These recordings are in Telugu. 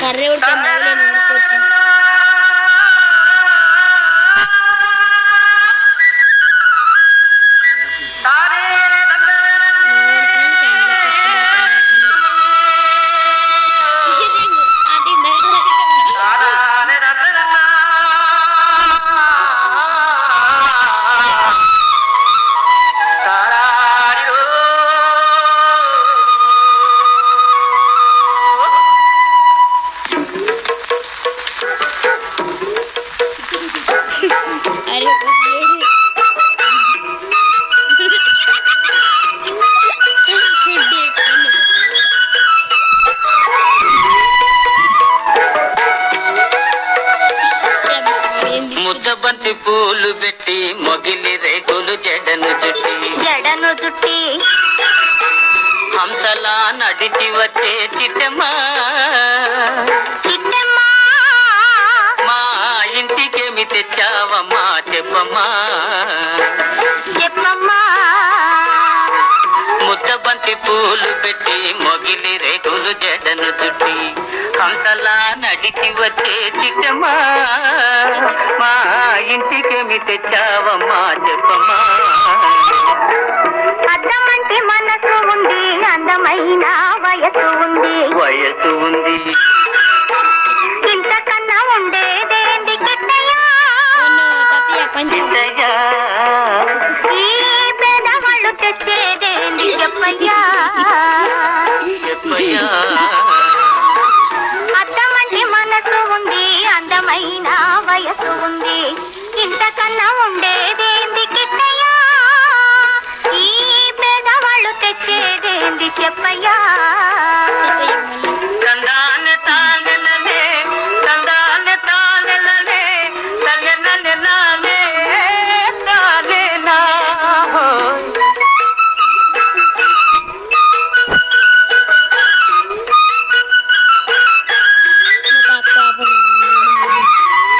కర్రీ ఉడికింది ఉడకొచ్చి ముద్దబంతి పూలు పెట్టి మొగిలి రేకులు జడను చుట్టి హంసలా నడిచి వచ్చే చిట్టమ్మా మా ఇంటికేమి తెచ్చావమ్మా చెప్పమ్మా ముద్దబంతి పూలు పెట్టి మొగిలి రేకులు జడను చుట్టి హంసలా నడిచి వచ్చే చిట్టమ్మా మా ఇంటికేమి తెచ్చావమ్మా చెప్పమ్మా అద్దమంటి మనసు ఉంది అందమైన వయసు ఉంది ఇంతకన్నా ఉండేదేంది కిట్టయ్యా ఈ పేదవాళ్ళు తెచ్చేదేంది చెప్పయ్యా అద్దమంటి మనసు ఉంది అందమైన వయసు ఉంది ఇంతకన్నా ఉండేదేంది కిట్టయ్యా ఈ పేదవాళ్ళు తెచ్చేదేంది చెప్పయ్యా తందాన తానెలలే తందాన తానెలలే తల్లెనలెనాలే తాలేనా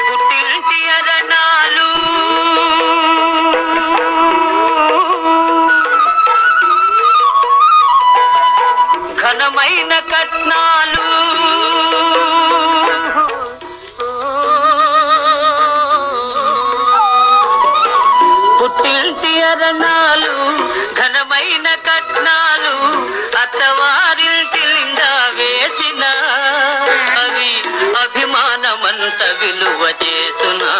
పుట్టింటి అరణాలు ఘనమైన కట్నాలు పుట్టింటి అరణాలు ఘనమైన కట్నాలు అత్తవారింటి నిండా వేసిన అవి అభిమానమంత విలువ చేసునా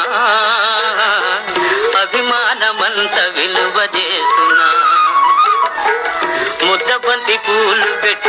అభిమానమంత విలువ చేసునా ముద్దబంతి పూలు పెట్టి